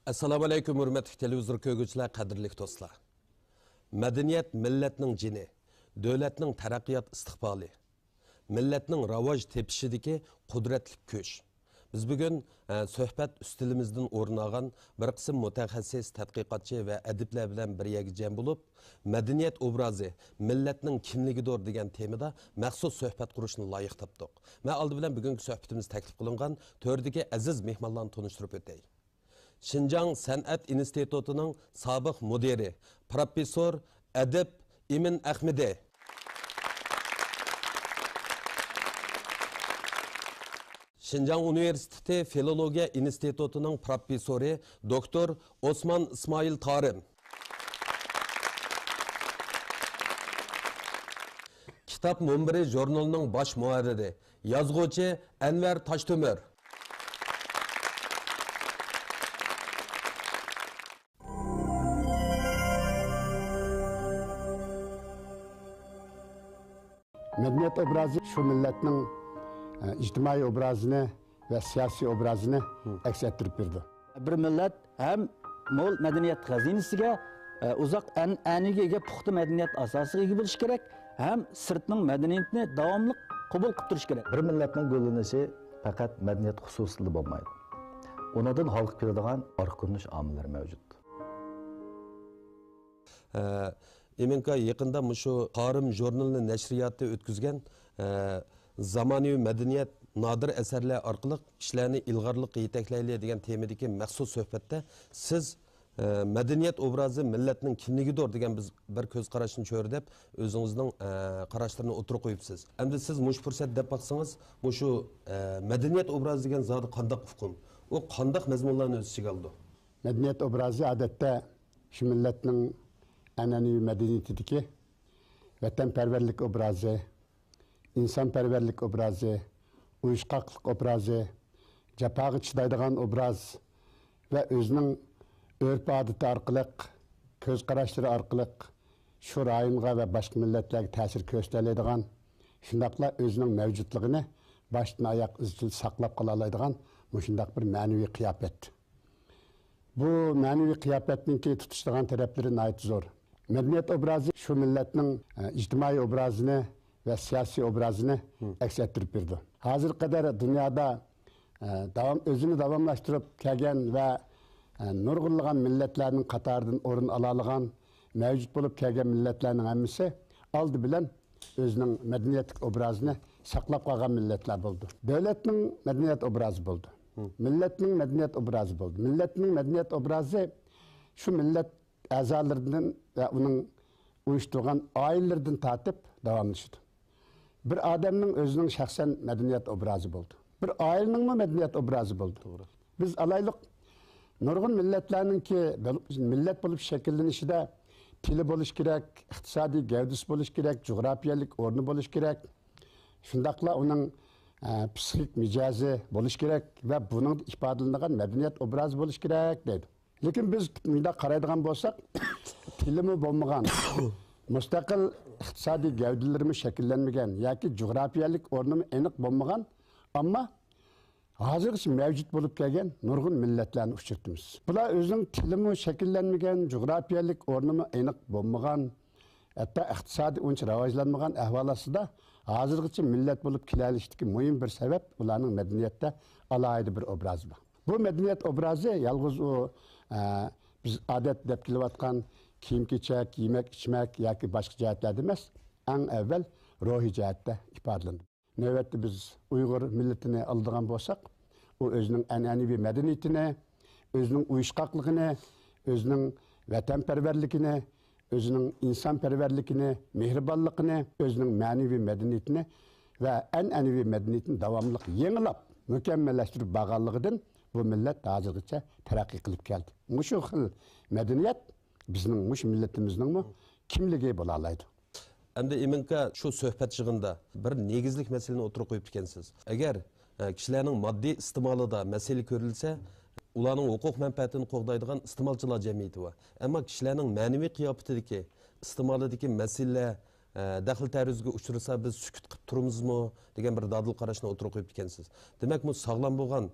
Assalomu alaykum, hurmatli televizor ko'rguvchilar, qadrli do'stlar. Madaniyat millatning jini, davlatning taraqqiyot istiqboli, millatning rivoj tepishidagi qudratli kuch. Biz bugun suhbat ustilimizdan o'rin olgan bir qism mutaxassis, tadqiqotchi va adiblar bilan bir yerga jam bo'lib, madaniyat obrazi millatning kimligidir degan temada maxsus suhbat qurishni loyiq topdik. Men oldi bilan bugungi suhbatimiz taklif qilingan to'rdagi aziz mehmonlarni tanishtirib o'tay. Şinjan San'at İnstitutu'nun sabık müdiri, Profesör Edip Emin Ahmedi. Şinjan Üniversitesi Filologiya İnstitutu'nun profesörü Doktor Osman İsmail Tarim. Kitap Munbiri jurnalının baş muharriri, yazgıcı Enver Taştömür. Medeniyet obrazı şu milletin ictimai obrazını ve siyasi obrazını aks ettirip berdi. Bir millet hem mol medeniyet hazinesiga uzak an'anaga ega puxta medeniyet asosiga ega bo'lish kerak, hem sirtning medeniyetini davomli qabul qilib turish kerak. Bir millatning gullanishi faqat madaniyat xususida bo'lmaydi. Unadan xalq beradigan orqunish omillari mavjud. Eminka yaqında şu Tarim jurnalini nashriyotda o'tkazgan zamonaviy madaniyat nodir asarlar orqali ishlarni ilg'orlikqa yetaklayli degan temadagi maxsus suhbatda siz madaniyat obrazi millatning kimligidir degan biz bir ko'z qarashini cho'rib o'zingizning qarashlarini o'tirib qo'yibsiz. Endi siz mush fursat deb baqsangiz, shu madaniyat obrazi degan zoti qanday hukm? U qanday mazmunlarni o'z ichiga oldi? Medeniyet obrazı adette şu milletin an'anaviy madaniyatidagi vatanparvarlik obrazı, insonparvarlik obrazı, uyushqoqlik obrazı, jafoga chidaydigan obraz ve o'zining örf odati orqali, ko'z qarashlari orqali shu rayonga va boshqa millatlarga ta'sir ko'rsatadigan, shundaqla o'zining mavjudligini boshdan oyoq izchil saqlab qola oladigan shundaq bir ma'naviy qiyofat. Bu ma'naviy qiyofatninki tutishadigan taraflari nihoyat zo'r. Medeniyet obrazı şu milletin ictimai obrazını ve siyasi obrazını aks ettirip berdi. Hazır kadar dünyada özünü davamlaştırıp kelgen ve nurgulluğun milletlerinin katarından orun alalıgan, mevcut bulup kelgen milletlerinin hemmisi aldı bilen özünün medeniyetlik obrazını saklap kalan milletler buldu. Devletinin medeniyet obrazı buldu. Milletinin medeniyet obrazı buldu. Milletinin medeniyet obrazı şu millet azalarından ve onun uyuşturgan ailelerden tatip devamlaştı. Bir adamın özünün şahsen medeniyet obrazı buldu. Bir ailenin mi medeniyet obrazı buldu. Doğru. Biz alaylık nurgun milletlerinin ki millet bulup şekillenişi de tili buluş gerek, iktisadi gevdisi buluş gerek, coğrafiyalik ornu buluş gerek. Şundakla onun psikik micazı buluş gerek ve bunun ifadelendiğin medeniyet obrazı buluş gerek dedi. Lekin biz bunda qaraydigan bo'lsak, tilimi bo'lmagan, mustaqil iqtisodiy gavdalarimiz shakllanmagan yoki jo'grafiyalik o'rnimi aniq bo'lmagan, ammo hozirgacha mavjud bo'lib kelgan nurg'un millatlarni uchirtimiz. Bular o'zining tilimi shakllanmagan, jo'grafiyalik o'rnimi aniq bo'lmagan, hatto iqtisodiy uncha rivojlanmagan ahvol ostida hozirgacha millat bo'lib kelishdagi muhim bir sabab ularning madaniyatda alohida bir obrazi bor. Bu medeniyet obrazı yalnız o biz adet deb kelayotgan kiyim-kechak, yemek, içmek yoki boshqa jihatlarda emas, eng avval ruhiy jihatda ifodalandi. Navbatda biz Uyg'ur millatini oladigan bo'lsak, u o'zining an'anaviy madaniyatini, o'zining uyushqoqligini, o'zining vatanparvarligini, o'zining insonparvarligini, mehribonligini, o'zining ma'naviy madaniyatini va an'anaviy madaniyatini davomli yangilab, mukammallashtirib borganligidan bu millet hozirgacha taraqqiy qilib keldi. Mushu xil madaniyat bizning mush millatimizning kimligi bo'la oladi. Endi Eminka şu suhbat yig'inida bir negizlik masalani o'tirib qo'yib ekansiz. Agar kishilarning moddiy iste'molida masala ko'rilsa, ularning huquq manfaatini qo'g'daydigan iste'molchilar jamiyati bor. Ammo kishilarning ma'naviy qiyofatidagi iste'molidagi masala daxil taruzga uchrasa biz sukut qilib turibmizmi degan bir dadil qarashni o'tirib qo'yib ekansiz. Demak, bu sog'lom bo'lgan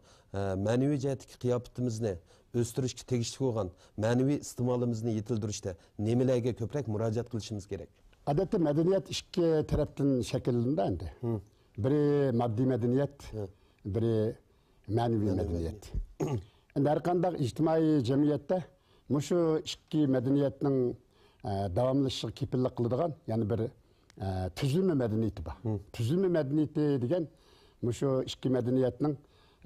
ma'naviy jihatdagi qiyofatimizni o'stirishga tegishli bo'lgan ma'naviy iste'molimizni yetildirishda nimalarga ko'proq murojaat qilishimiz kerak? Odatda madaniyat ikki tarafdan shakllanadi endi. Biri moddiy madaniyat, biri ma'naviy madaniyat. Endi har qanday ijtimoiy jamiyatda mushu ikki madaniyatning davomlashishiga kepillik qiladigan, ya'ni bir tuzilma madaniyati bor. Tuzilma madaniyati degan mushu ikki madaniyatning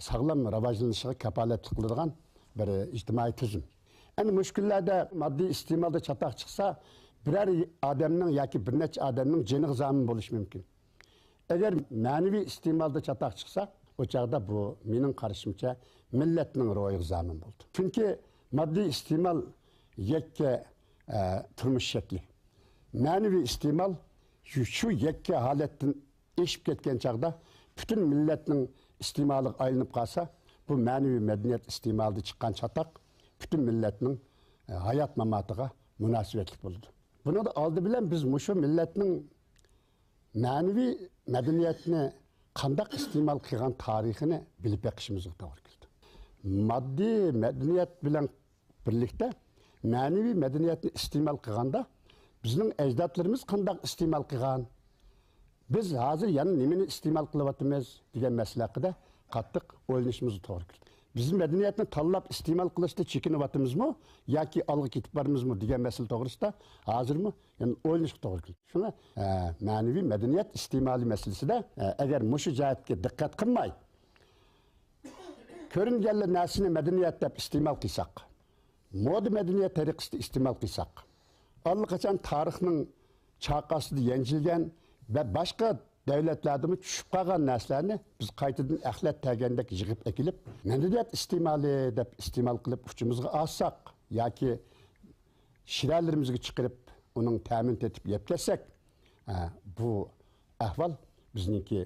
sog'lom rivojlanishiga kapolatlik qiladigan bir ijtimoiy tuzum. Endi mushkullarda moddiy iste'molda chatoq chiqsa, biror odamning yoki bir necha odamning jiniga zamin bo'lishi mumkin. Agar ma'naviy iste'molda chatoq chiqsa, o chaqda bu mening qarashimcha millatning ro'yiga zamin bo'ldi. Chunki moddiy iste'mol yakka turmush shakli. Ma'naviy iste'mol shu yakka holatdan eshib ketgan chaqda butun millatning iste'moliga aylanib qolsa, bu ma'naviy madaniyat iste'molida chiqqan chatoq butun millatning hayot mamotiga munosabatli bo'ldi. Buni oldi bilan biz mushu millatning ma'naviy madaniyatni qandaq iste'mol qilgan tarixini bilib beqishimizga to'g'ri keldi. Moddiy madaniyat bilan birlikda ma'naviy madaniyatni iste'mol qilganda bizning ajdodlarimiz qandaq iste'mol qilgan, biz hozir yana nimani iste'mol qilyapmiz degan masala haqida qattiq o'ylashimiz to'g'ri keldi. Biz madaniyatni tanlab iste'mol qilishda chekinyapmizmi yoki olg'a ketib boramizmi degan masala to'g'risida hozirmi yani o'ylashga to'g'ri keldi. Shuna ma'naviy madaniyat iste'moli masalasida agar mushu jihatga diqqat qilmay ko'ringan narsani madaniyat deb iste'mol qilsak, moda madaniyat tariqasida iste'mol qilsak, allaqachon tarixning chaqasida yanchilgan va boshqa davlatlardami tushib qolgan narsalarni biz qaytadan axlat tagandek yig'ib ekilib, madaniyat iste'moli deb iste'mol qilib uchimizga olsak yoki shiralarimizga chiqarib uning ta'min etib yeb kelsak, bu ahvol bizniki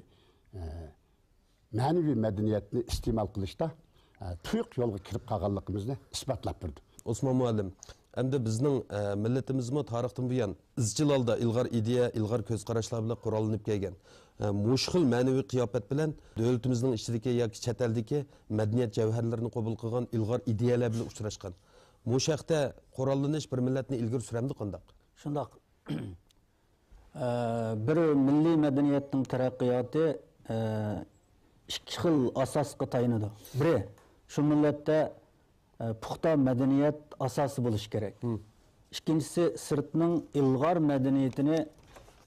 ma'naviy madaniyatni iste'mol qilishda tuyuq yo'lga kirib qolganligimizni isbotlab turdi. Osmon muallim, endi bizning millatimizmi tarixdan buyon izchil holda ilg'or ideya, ilg'or ko'z qarashlar bilan qurollanib kelgan. Mushkil ma'naviy qiyofat bilan davlatimizning ichidagi yoki chet eldagi madaniyat javharlarini qabul qilgan ilg'or ideyalar bilan uchrashgan. Bu shaxta qurollanish bir millatni ilgari suramdi qandoq? Shundoq. Bir milliy madaniyatning taraqqiyoti ikki xil asosga tayanadi. Biri, shu millatda puxta madaniyat asosi bo'lishi kerak. Ikkinchisi, sirtning ilg'or madaniyatini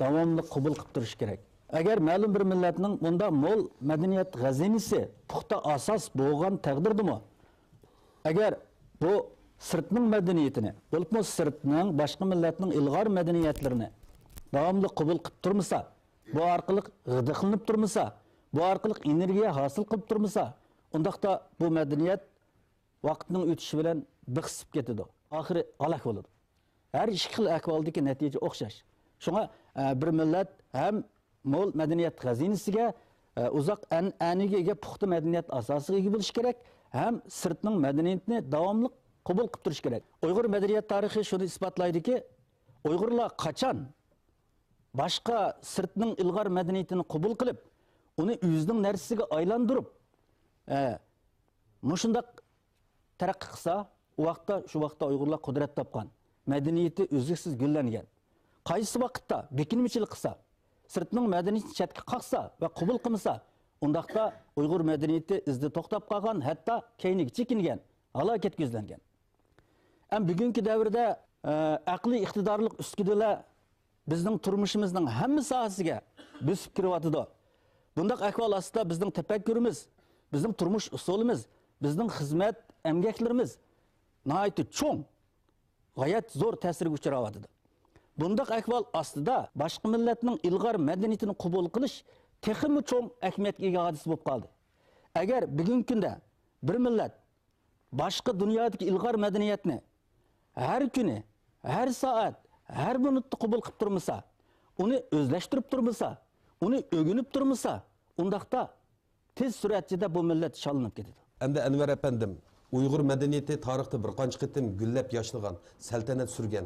davomli qabul qilib turish kerak. Agar ma'lum bir millatning bunda mo'l madaniyat g'azinasi puxta asos bo'lgan taqdirdami, agar bu sirtning madaniyatini, bo'libmi sirtning boshqa millatning ilg'or madaniyatlarini davomli qabul qilib turmasa, bu orqali g'idiqlanib turmasa, bu orqali energiya hosil qilib turmasa, undaqda bu madaniyat vaqtning o'tishi bilan biqsib ketadi. Oxiri halok bo'ladi. Har ikki xil ahvoldagi natija o'xshash. Shunga bir millat ham mo'l madaniyat g'azinasiga uzoq an'anaga ega puxta madaniyat asosiga ega bo'lish kerak, ham sirtning madaniyatini davomli qabul qilib turish kerak. Uyg'ur madaniyat tarixi shuni isbotlaydiki, Uyg'urlar qachon boshqa sirtning ilg'or madaniyatini qabul qilib, uni o'zining narsasiga aylantirib, mushundaq taraqqiy qilsa, shu vaqtda Uyg'urlar qudrat topgan, madaniyati uzluksiz gullangan. Qaysi vaqtda bekinimchilik qilsa, sirtning madaniyati chetga qaqsa va qabul qilmasa, undaqda Uyg'ur madaniyati izda to'xtab qolgan, hatto keyniga chekingan, halokat ko'zlangan. Ham bugungi davrda aqliy iqtidorlik uskunalar bizning turmushimizning hamma sohasiga bosib kiryapti. Bundaq ahvol ostida bizning tafakkurimiz, bizning turmush usulimiz, bizning xizmat emgaklarimiz nihoyat cho'ng, g'oyat zo'r ta'sirga uchrayapti. Bundaq ahvol ostida boshqa millatning ilg'or madaniyatini qabul qilish texmi cho'ng ahamiyatga ega hodisa bo'lib qoldi. Agar bugungi kunda bir millat boshqa dunyodagi ilg'or madaniyatni har kuni, har soat, har minutda qabul qilib turmasa, uni o'zlashtirib turmasa, uni o'rganib turmasa, undaqda tez suratda bu millat shalinib ketadi. Endi Anvar apandim, Uyg'ur madaniyati tarixda bir qancha qitim gullab yashnagan, saltanat surgan.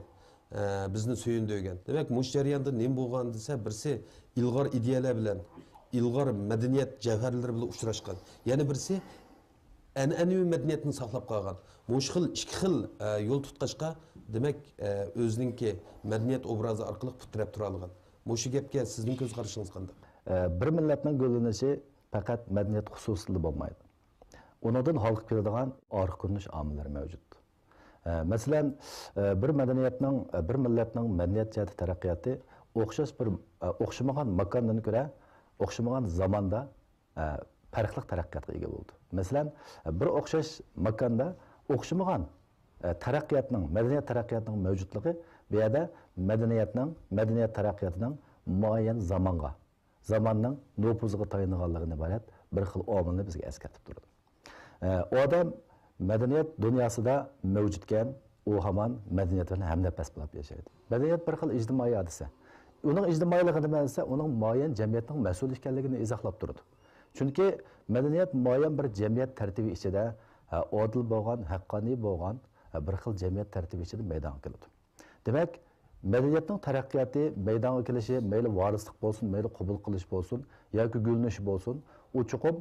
bizni söyündögen. Demek muş jarayonda nem bo'lgan desa, birisi ilg'or ideyalar bilan, ilg'or madaniyat javharlari bilan uchrashgan. Yana birisi an'anaviy madaniyatni saqlab qolgan. Mush xil ikki xil yo'l tutqachqa, demak, o'zininki madaniyat obrazi orqali putrab tura olgan. Mushu gapga sizning ko'z qarashingiz qanday? Bir millatning gullanishi faqat madaniyat xususida bo'lmaydi. Ulardan xalq keladigan orqa ko'rinish omillari mavjud. Masalan, bir madaniyatning, bir millatning madaniyat jihati taraqqiyoti o'xshamagan makondan ko'ra, o'xshamagan zamonda farqli taraqqiyotga ega bo'ldi. Masalan, bir o'xshash makonda o'xshamagan taraqqiyotning, madaniyat taraqqiyotining mavjudligi bu yerda madaniyat taraqqiyotining muayyan zamonning nufuziga tayinganligidan iborat bir xil omilni bizga eslatib turadi. O odam madaniyat dunyosida mavjudkan, u hamon madaniyat bilan hamnafas bo'lib yashaydi. Madaniyat bir xil ijtimoiy hodisa. Uning ijtimoiyligi nima desa, uning muayyan jamiyatning mas'ul ekanligini izohlab turadi. Chunki madaniyat muayyan bir jamiyat tartibi ichida odil bo'lgan, haqqoniy bo'lgan bir xil jamiyat tartibi ichida maydonga keladi. Demak, madaniyatning taraqqiyoti maydonga kelishi, mayli varislik bo'lsin, mayli qabul qilish bo'lsin, yoki gulnish bo'lsin, u chuqur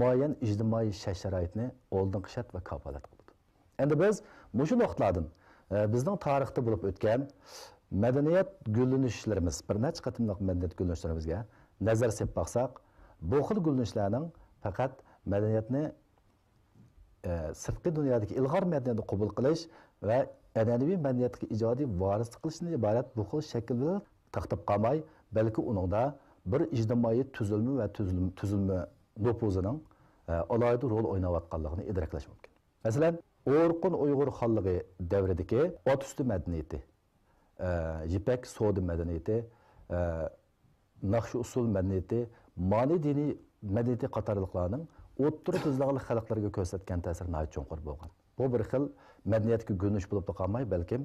muayyan ijtimoiy sharoitni oldingi shart va kafolat qiladi. Endi biz mushu nuqtalardan bizning tarixda bo'lib o'tgan madaniyat gullanishlarimiz, bir necha qatimliq madaniyat gullanishlarimizga nazar solib baxsak, bu xil gullanishlarning faqat madaniyatni sirtqi dunyodagi ilg'or madaniyatni qabul qilish va an'anaviy madaniyatga ijodiy varislik qilishdan iborat bu xil shaklda taqtib qolmay, balki uningda bir ijtimoiy tuzilma va tuzilma nufuzining alohida rol o'ynayotganligini idraklash mumkin. Masalan, O'rqun Uyg'ur xonligi davridagi ot usti madaniyati, Yipak So'di madaniyati, Naqshi usul madaniyati, Mani diniy madaniyati qatorliqlarning o'ttir tuzlaqli xalqlarga ko'rsatgan ta'siri nihoyat cho'nqur bo'lgan. Bu bir xil madaniyatga gulnish bo'lib qolmay, balkim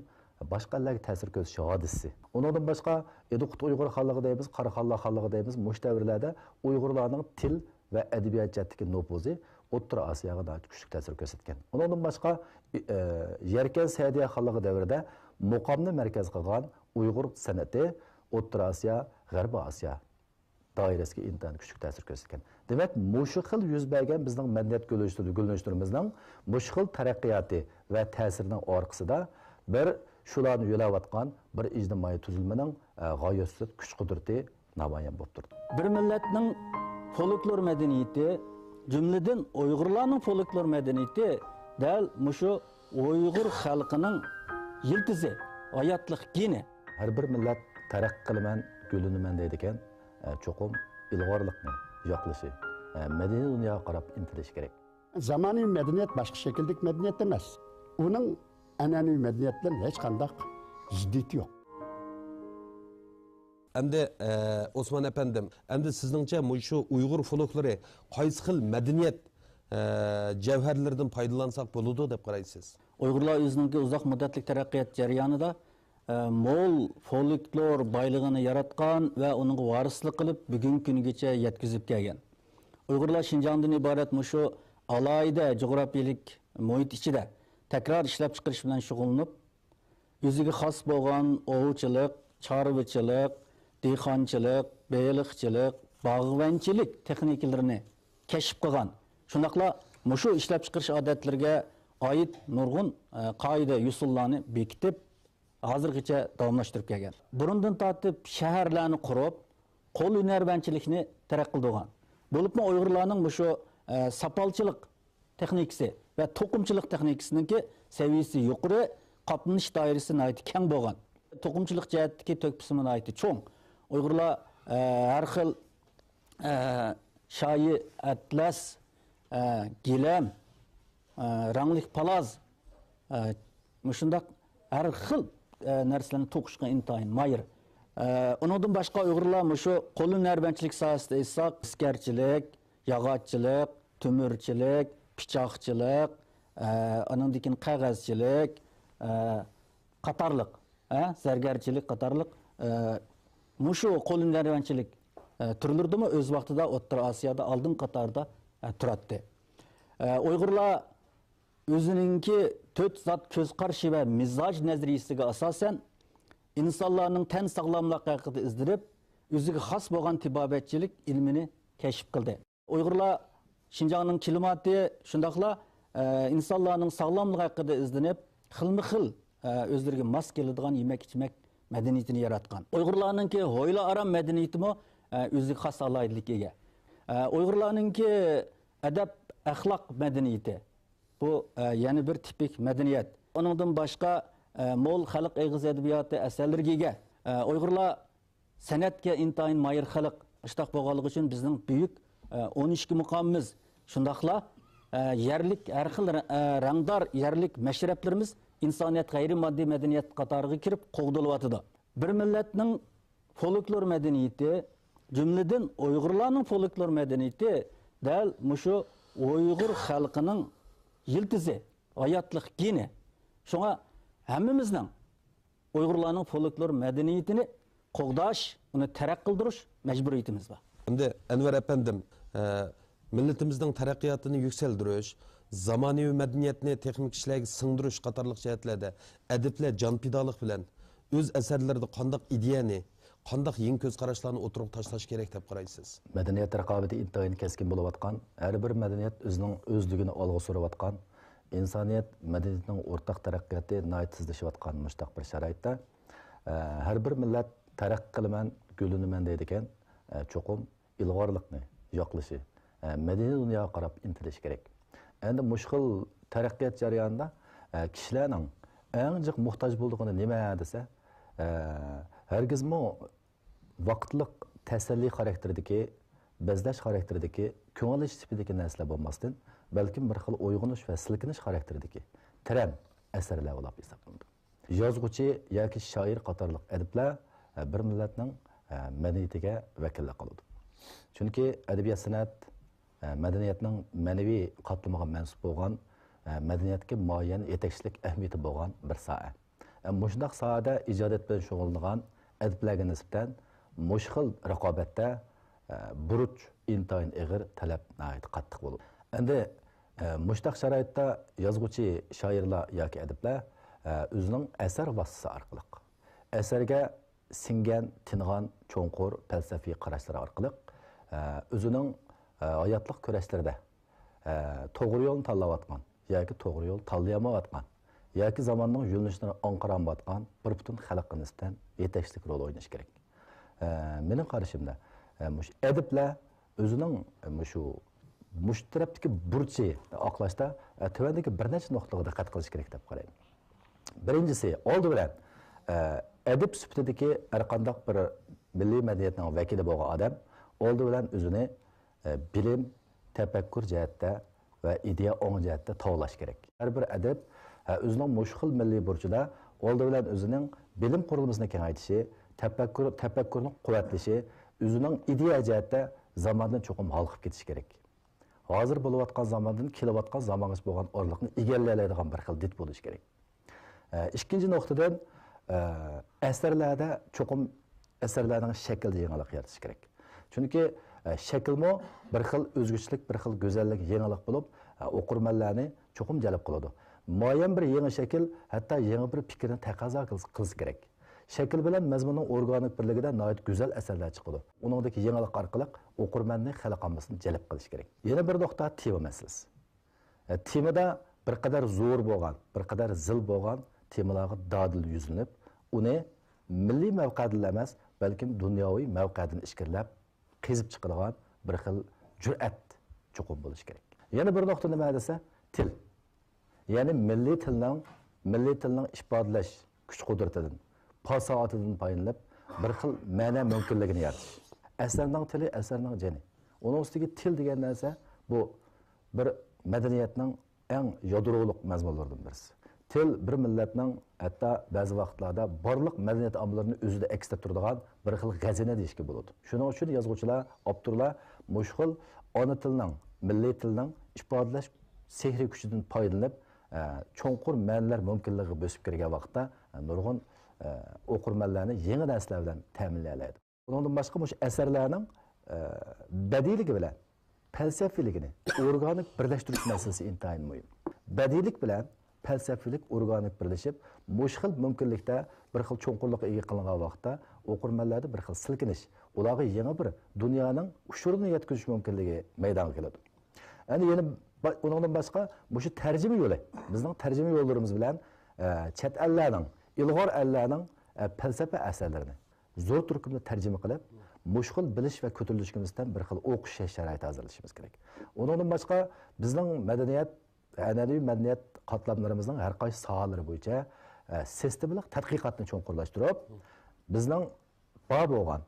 boshqalarga ta'sir ko'rsatish hodisi. Undan boshqa Ediqut Uyg'ur xonligi deymiz, Qaraxonlar xonligi deymiz. Mush davrlarda Uyg'urlarning til va adabiyot jihatdagi nufuzi O'rta Osiyoga da kuchli ta'sir ko'rsatgan. Undan boshqa Yarkan Sa'diya xonligi davrida muqomni markaz qilgan Uyg'ur san'ati O'rta Osiyo, G'arbiy Osiyo doirasiga intan kuchli ta'sir ko'rsatgan. Demak, mushu xil yuz bergan bizning madaniyat gullanishlarimizning mushu xil taraqqiyoti va ta'sirining orqasida bir shularni yo'layotgan bir ijtimoiy tuzilmaning g'oyasiz kuch-qudrati namoyon bo'lib turdi. Bir millatning folklor madaniyati, jumladan Uyg'urlarning folklor madaniyati dal mushu Uyg'ur xalqining yildizi, hayotlik geni. Har bir millat taraqqiy qilaman, gullanaman deydi ekan, cho'qim ilg'orlikni yoqlashi, madaniy dunyoga qarab intilish kerak. Zamonaviy madaniyat boshqa shakldagi madaniyat emas. Uning an'anaviy madaniyat bilan hech qanday ziddiyati yo'q. Endi Osman efendim, endi sizningcha shu Uyg'ur folklori qaysi xil madaniyat javharlaridan foydalansak bo'ladi deb qaraysiz? Uyg'urlar o'zining uzoq muddatli taraqqiyot jarayonida mo'l folklor boyligini yaratgan va uning varislik qilib bugungi kungacha yetkazib kelgan. Uyg'urlar Xinjiangdan iborat shu alohida jo'grafiyalik muhit ichida takror ishlab chiqarish bilan shug'ullanib, o'ziga xos bo'lgan ovchilik, chorvachilik, dehqonchilik, beliqchilik, bog'vanchilik texnikalarini kashf qilgan. Shundaqla shu ishlab chiqarish odatlariga oid nurg'un qoida usullarni bekitib, hozirgacha davomlashtirib kelgan. Burundan tortib shaharlarni qurib, qo'l hunarbanchilikni taraqqiy qilgan. Bo'libmi Uyg'urlarning shu sapalchilik texnikasi va to'qimchilik texnikasiningki saviyasi yuqori, qoplanish doirasi nihoyat keng bo'lgan. To'qimchilik jihatdagi to'kpisi nihoyat cho'ng. Uyg'urlar har xil shoyi, atlas, gilam, ranglik palaz, shundaq har xil narsalarni to'qishga intayin mayir. Undan boshqa Uyg'urlar shu qo'l hunarbanchilik sohasida esa iskarchilik, yog'ochchilik, to'mirchilik, pichoqchilik, undan keyin qog'ozchilik, qatorliq, zargarchilik qatorliq shu qo'l hunarbanchilik turlaridami o'z vaqtida O'rta Osiyoda oldin qatorda turadi. Uyg'urlar o'zininki to'rt zot ko'z qarashi va mizoj nazariyasiga asosan insonlarning tan sog'lomligi haqida izdirib, o'ziga xos bo'lgan tibobatchilik ilmini kashf qildi. Uyg'urlar Şinjanның klimati shundaqla insonlarning sog'lomligi haqida izlanib, xilma-xil o'zlariga mos keladigan yemak-ichmak madaniyatini yaratgan. Uyg'urlarningki hoyla aram madaniyatimi o'ziga xos alohidlikka ega. Uyg'urlarningki adab, axloq madaniyati bu yana bir tipik madaniyat. Onundan boshqa mo'l xalq eg'iz adabiyoti asarlariga ega. Uyg'urlar san'atga intayin mayir xalq. Ishtaq bo'lganligi uchun bizning buyuk 12 muqomimiz, shundaqla yerlik har xil rangdor yerlik mashrablarimiz insoniyat g'ayri moddiy madaniyat qatoriga kirib qo'g'dilyotidi. Bir millatning folklor madaniyati, jumladan Uyg'urlarning folklor madaniyati dal mushu Uyg'ur xalqining yiltizi, hayotlik geni. Shunga hammamizning Uyg'urlarning folklor madaniyatini qo'g'dash, uni taraqqiy qildirish majburiyatimiz bor. Endi Anvar efendim, milletimizдің taraqqiyotini yükseldirish, zamonaviy madaniyatni texnik ishlarga singdirish qatorliq jihatlarda adiblar jonpidalik bilan o'z asarlarida qanday ideyani, qanday yeng ko'z qarashlarni o'tirib tashlash kerak deb qaraysiz? Madaniyat raqobati intayin keskin bo'layotgan, har bir madaniyat o'zining o'zligini olg'a surayotgan, insoniyat madaniyatining o'rtaq taraqqiyoti tezlashayotgan mushtaq bir sharoitda har bir millat taraqqiy qilaman, gulinaman deydi ekan, cho'qim ilg'orlikni yoqlashi, madaniy dunyoga qarab intilish kerak. Endi mushkil taraqqiyot jarayonida kishilarning eng jiq muhtoj bo'ldigini nima desa, hargizmi vaqtliq tasalli xarakteridagi, bezlash xarakteridagi, ko'ngilish tipidagi narsalar bo'lmasdan, balkim bir xil uyg'unish va silkinish xarakteridagi tram asarlar bo'lib hisoblanadi. Yozuvchi yoki shoir qatorliq adiblar bir millatning madaniyatiga vakillik qiladi. Chunki adabiyot san'at madaniyatning ma'naviy qatlamiga mansub bo'lgan, madaniyatga muayyan yetakchilik ahamiyati bo'lgan bir soha. Mushundaq sohada ijodiyat bilan shug'ullangan adiblarga nisbatan mushkil raqobatda buruch intayin ig'ir talab qattiq bo'ladi. Endi mushtaq sharoitda yozuvchi shoirlar yoki adiblar o'zining asar vasitasi orqali asarga singan, tingan, cho'nqur falsafiy qarashlar orqali o'zining hayotlik kurashlarida to'g'ri yo'lni tanlayotgan yoki to'g'ri yo'l tanlayamayotgan yoki zamonning yo'nalishlarini anqiramayotgan bir butun xalqqa nisbatan yetakchilik rol o'ynash kerak. Mening qarashimda adiblar o'zining mush tarafdagi burchi oqlashda tuvandagi bir necha nuqtaga diqqat qilish kerak deb qarayman. Birinchisi, oldi bilan adib sifatidagi har qanday bir milliy madaniyatning vakili bo'lgan odam oldi bilan o'zini bilim, tafakkur jihatda va ideya o'ng jihatda tovlash kerak. Har bir adib o'zining mushkil milliy burchida oldi bilan o'zining bilim qurilmasini kengaytirishi, tafakkurni quvvatlashi, o'zining ideya jihatda zamondan cho'qim halqib ketish kerak. Hozir bo'layotgan zamondan kelayotgan zamonga bo'lgan o'rliqni egallaydigan bir xil dit bo'lish kerak. İkinci noktadan eserlerde çoğum eserlerinin şekilde yenilik yaratish kerak. Çünkü şekilmo bir xil özgüçlük, bir xil güzellik, yenilik bulup okurmanlarni çoğum jalb qiladi. Muayyan bir yeni şekil, hatta yeni bir fikrini taqozo qilish kerak. Şekil bilan mazmunning organik birligida nayet güzel eserler chiqadi. Uningdagi yenilik orqali okurmanni xalaqamasini jalb qilish kerak. Yana bir nokta tema masalasi. Temada bir qadar zo'r bo'lgan, bir qadar zil bo'lgan temalarga dadil yuzlanib, uni milliy mavqedan emas, balkim dunyoviy mavqedan ishkirlab, qezib chiqadigan bir xil jur'at cho'qim bo'lishi kerak. Yana bir nuqta nima desa, til. Ya'ni milliy tilning ifodalash kuch-qudratidan, fasohatidan foydalanib, bir xil ma'no mumkinligini yaratish. Asarning tili, asarning jani. Uning ustiga til degan narsa bu bir madaniyatning eng yadroliq mazmunlaridan birisi. Til bir millatning hatta ba'zi vaqtlarda barliq madaniyat omillarining o'zida aks etib turadigan bir xil xazina deyishga bo'ladi. Shuning uchun yozuvchilar, avtorlar mushkil ona tilning, milliy tilning ifodalash sehri kuchidan foydalanib, cho'nqur ma'nolar mumkinligiga bo'sib kirgan vaqtda nurg'un o'qirmanlarni yangi narsalar bilan ta'minlaydi. Bundan boshqa mush asarlarning badiiyligi bilan falsafiyligini organik birlashtirish masalasi intayin muhim. Badiiylik bilan falsafilik organik birlashib mush xil mumkinlikda bir xil cho'nqurlikqa ega qilingan vaqtda o'qirmanlarda bir xil silkinish ularga yangi bir dunyoning ushurini yetkazish mumkinligi maydonga keladi. Endi yana undan boshqa bu shu tarjima yo'li bizning tarjima yo'llarimiz bilan chet ellarning ilg'or ellarning falsafa asarlarini zo'r turkumda tarjima qilib mushkul bilish va ko'tarilishimizdan bir xil o'qish sharoiti hazırlashimiz kerak. Undan boshqa bizning madaniyat an'anaviy madaniyat qatlamlarimizning har qaysi sohalari bo'yicha sistematik tadqiqotni cho'nqurlashtirib bizning bor bo'lgan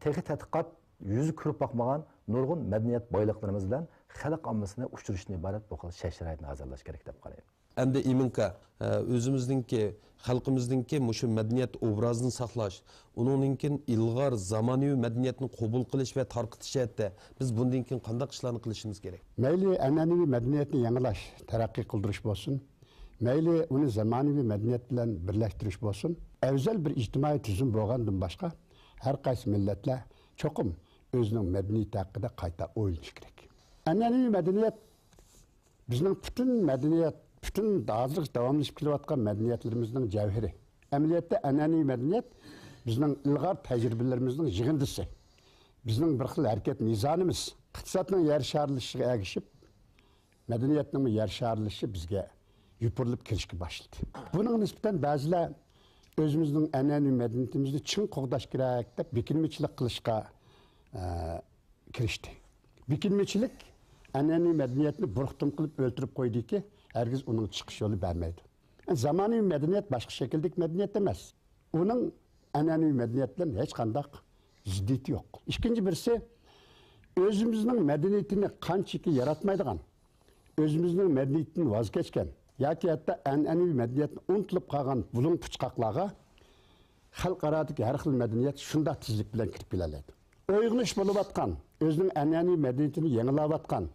texnik tadqiqot yüzü ko'rib boqmagan nurg'un madaniyat boyliqlarimiz bilan xalq ommasini uchirishni iborat bu xil sharoitni hazırlash kerak deb qarayman. Endi iminka o'zimizningki xalqimizningki mushu madaniyat obrazini saqlash, uningkin ilg'or zamonaviy madaniyatni qabul qilish va tarqitish etdi. Biz bundan keyin qanday ishlarni qilishimiz kerak? Mayli an'anaviy madaniyatni yangilash, taraqqiy qildirish bo'lsin, mayli uni zamonaviy madaniyat bilan birlashtirish bo'lsin, afzal bir ijtimoiy tuzum bo'lgandan boshqa har qaysi millatlar cho'qim o'zining madaniyati haqida qayta o'ylash kerak. An'anaviy madaniyat bizning butun madaniyat bütün hozir davomlashib kelayotgan madaniyatlarimizning javhiri. Amaliyotda an'anaviy madaniyat bizning ilg'or tajribalarimizning yig'indisi. Bizning bir xil harakat mezonimiz. Iqtisodning yer sharilishiga ergishib, madaniyatning yer sharilishi bizga yupurilib kirishga boshladi. Buning nisbatan ba'zilar o'zimizning an'anaviy madaniyatimizni chin qo'g'dash kerak deb bekinmachilik qilishga kirishdi. Bekinmachilik an'anaviy madaniyatni burxtum qilib o'ltirib qo'ydiki, herkes onun çıkış yolu vermeydi. Yani zamanı medeniyet başka şekildeki medeniyet demez. Onun an'anaviy medeniyetlerin hiç kandak ziddiyeti yok. İkinci birisi, özümüzün medeniyetini kançiki yaratmaydıgan, özümüzün medeniyetini vazgeçken, ya ki hatta an'anaviy medeniyetini unutulup kalan bulun puçkaklığa, halkaradaki her xil medeniyet şunda tizlik bilen kirip bilaledi. Oyğuniş bulup atkan, özünün an'anaviy medeniyetini yenilav atkan,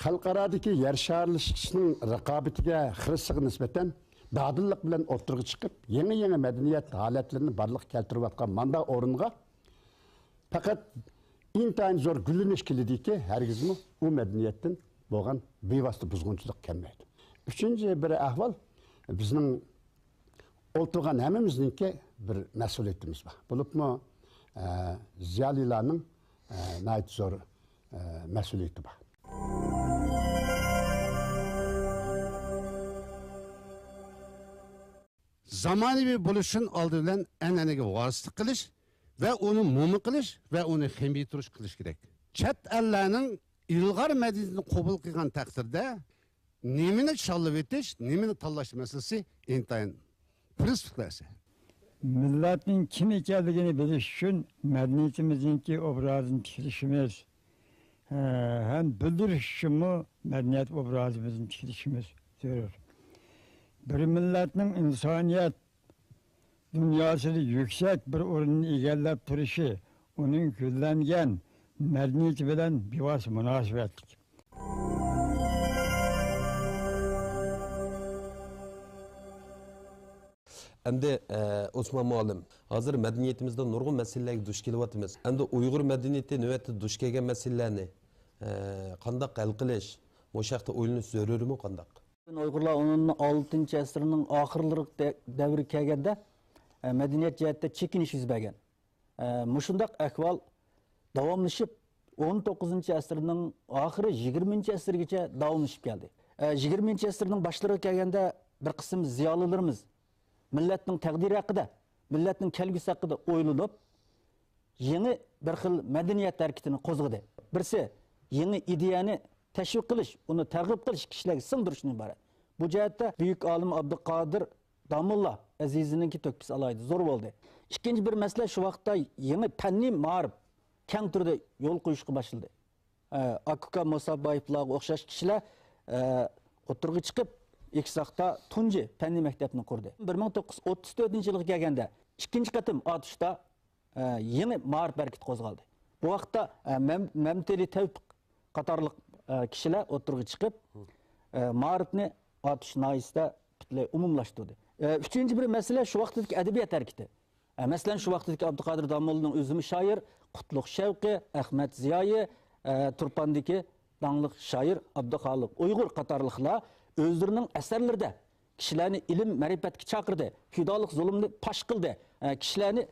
xalqaradagi yer sharilishning raqobatiga xirisiga nisbatan dadillik bilan o'rtaga chiqib, yangi madaniyat holatlarini barliq keltirayotgan manda o'ringa faqat intayin zo'r gullanish kelidiki, hargizmi u madaniyatdan bo'lgan bevosita buzg'unchilik kelmaydi. Uchinchi bir ahvol bizning o'ltirgan hammamizningki bir mas'uliyatimiz bor. Bo'libmi ziyolilarning nayt zo'r mas'uliyati bor. Zamonaviy bo'lishin oldi bilan an'anaga vosita qilish va uni mo'min qilish va uni xemiytirish qilish kerak. Chet ellarning ilg'or madaniyatini qabul qilgan taqdirda nimani chalib o'tish, nimani tanlash masalasi intayin prinsip narsa. Millatning kim ekanligini bilish uchun madaniyatimizning obrazini tikishimiz hem bildirish uchun madaniyat obrazimizni tikishimiz zarur. Bir millatning insoniyat dunyosida yuksak bir o'rinni egallab turishi uning ko'zlangan madaniyati bilan bevosita munosabatli. Endi Osman muallim, hozir madaniyatimizda nurg'un masalalarga duch kelyapmiz. Endi Uyg'ur madaniyati navbatda duch kelgan masalalarni qanday hal qilish, o'sha yoqda o'ylanish zarurmi qanday? Uyg'urlar 16 asrning oxirlari davri kelganda madaniyat jihatda chekinish yuz bergan. Mushundaq ahvol davomlashib 19 asrning oxiri 20 asrgacha davomlashib keldi. 20 asrning boshlariga kelganda bir qism ziyolilarimiz millatning taqdiri haqida, millatning kelgusi haqida o'ylanib, yangi bir xil madaniyat harakatini qo'zg'adi. Birsi yangi ideyani tashviq qilish, uni targ'ib qilish kishilarga singdirishdan iborat. Bu jihatda buyuk olim Abduqodir Damulla azizininki to'kpis alaydi, zo'r bo'ldi. Ikkinchi bir masala shu vaqtda yangi fanniy ma'rif keng turda yo'l qo'yishga boshladi. Akuka Musaboyevlarga o'xshash kishilar o'tirg'i chiqib, Eksaqda tunji fanniy maktabni qurdi. 1934-yilga kelganda ikkinchi qatim otishda yangi ma'rif harakati qo'zg'aldi. Bu vaqtda Mamteli Tavfiq qatorliq kishilar o'tirg'i chiqib, ma'rifni otish noyisida butunlay umumlashtirdi. Üçüncü bir mesele şu vaqtdagi adabiyat harakati. Masalan, şu vaqtdagi Abduqodir Damullaning o'zimi shoir, Qutlug' Shavqi, Ahmad Ziyoyi, Turpandagi dağlıq şair Abdüxaliq Uyğur qatarlıqlar özlərinin əsərlərdə kişilərini ilim, mərifətə çağırdı, feodalıq zulmünü paş qıldı, kişilərini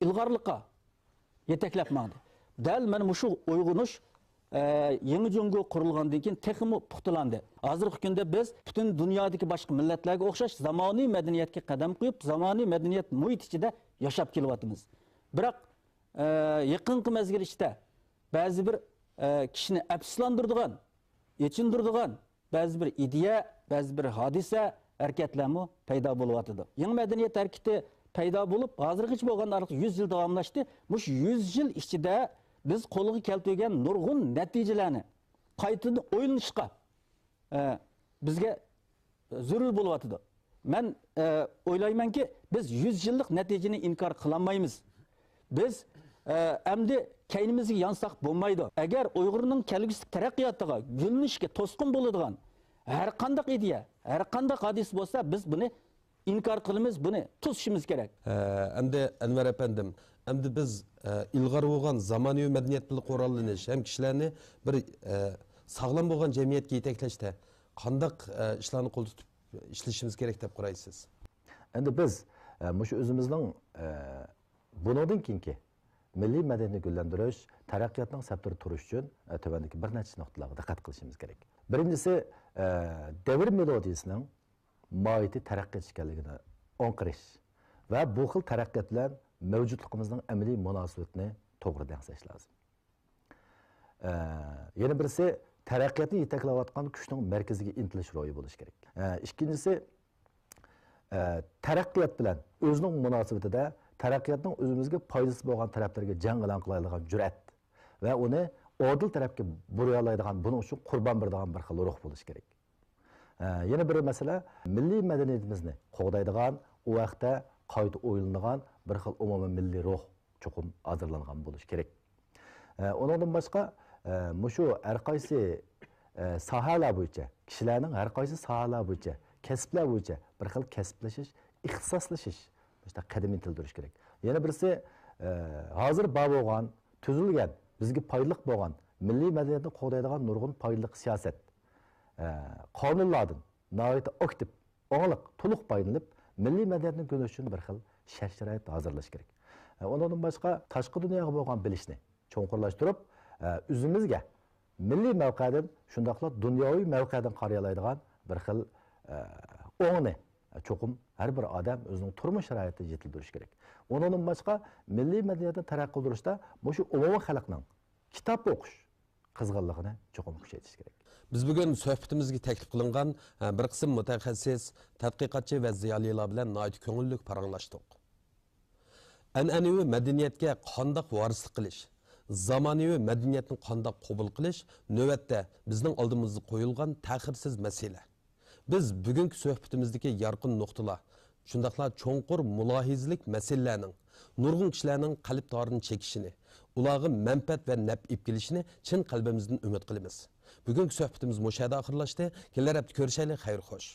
ilğarlıqqa yetekləp madı. Dəl mənim şu uyğunuş Yeni Cungu qurulğandan keyin texmi puxtalandı. Hazırki gündə biz bütün dünyadakı başqa millətlərə oxşaş zamani mədəniyyətə qədəm qoyub, zamani mədəniyyət mühit içində yaşap kelyapmiz. Biroq yaqinqi mezgil içində bəzi bir kişini əfsuslandırdıgan, yechindirdigan bəzi bir ideya, bəzi bir hadisa hareketlermi payda buluvatıdı. Yeni medeniyet hareketi payda bulup, hazırgıç bolğan 100 yıl davamlaştı. Bu 100 yıl içinde biz qo'lga keltirgan nurg'un natijalarni qaytadan o'ylanishga bizga zarur bo'lyapti. Men o'ylaymanki, biz 100 yillik natijani inkor qilolmaymiz. Biz endi keynimizga yansak bo'lmaydi. Agar Uyg'urning kelgusi taraqqiyotiga, gullanishga to'sqin bo'ladigan har qanday ideya, har qanday hadis bo'lsa, biz buni inkor qilamiz, buni to'sishimiz kerak. Endi Anvar efendim, endi biz ilg'or bo'lgan zamonaviy madaniyat bilan qo'rallanish ham kishilarni bir sog'lom bo'lgan jamiyatga yetaklashda qanday ishlarni qo'l tutib ishlashimiz kerak deb qaraysiz? Endi biz shu o'zimizning bundan keyingi milliy madaniyatni gullantirish, taraqqiyotning safida turish uchun tuvandagi bir necha nuqtalarga diqqat qilishimiz kerak. Birinchisi, davr melodiyasining mohiyati taraqqiyot ekanligini ongqirish va bu xil taraqqiyot bilan mavjudligimizning amaliy munosabatini to'g'ri dengsash lozim. Yana birisi, taraqqiyotni yetaklayotgan kuchning markaziga intilish ro'yi bo'lishi kerak. Ikkinchisi, taraqqiyot bilan o'zining munosabatida taraqqiyotning o'zimizga foydasi bo'lgan taraflarga jang e'lon qiladigan jur'at va uni odil tarafga buray oladigan, buning uchun qurbon beradigan bir xil ruh bo'lishi kerak. Yana bir masala, milliy madaniyatimizni qo'g'daydigan, u vaqtda qayta o'ylanadigan bir xil umumiy milliy ruh cho'qim hozirlangan bo'lishi kerak. Undan boshqa shu har qaysi sohalar bo'yicha, kishilarning har qaysi sohalar bo'yicha, kasblar bo'yicha bir xil kasblashish, ixtisoslashish qadam intildirish kerak. Yana birisi, hozir bor bo'lgan, tuzilgan, bizga foydali bo'lgan milliy madaniyatni qo'g'daydigan nurg'un foydali siyosat qonunlardan nihoyat aktiv, ong'liq, to'liq foydalanib, milliy madaniyatni ko'rish uchun bir xil shart-sharoit hozirlash kerak. Undan boshqa tashqi dunyoga bo'lgan bilishni cho'nqurlashtirib, o'zimizga milliy mavqedan shundaqla dunyoviy mavqedan qaray oladigan bir xil o'ngni cho'qim har bir odam o'zining turmush sharoitida yetildirish kerak. Undan boshqa milliy madaniyatni taraqqiy qildirishda shu umumiy xalqning kitob o'qish qizg'inligini cho'qim kuchaytirish kerak. Biz bugun suhbatimizga taklif qilingan bir qism mutaxassis, tadqiqotchi va ziyolilar bilan nihoyat ko'ngilli paranglashdik. An'anaviy madaniyatga qanday varislik qilish, zamonaviy madaniyatni qanday qabul qilish navbatda bizning oldimizga qo'yilgan ta'xirsiz masala. Biz bugungi suhbatimizdagi yorqin nuqtalar, shundaqla cho'nqur mulohizlik masalalarning nurg'un kishilarning qalb torini chekishini, ularga manfaat va naf kelishini chin qalbimizdan umid qilamiz. Bugungi suhbatimiz mushada oxirlashdi. Kelar hafta ko'rishaylik, xayr xo'sh.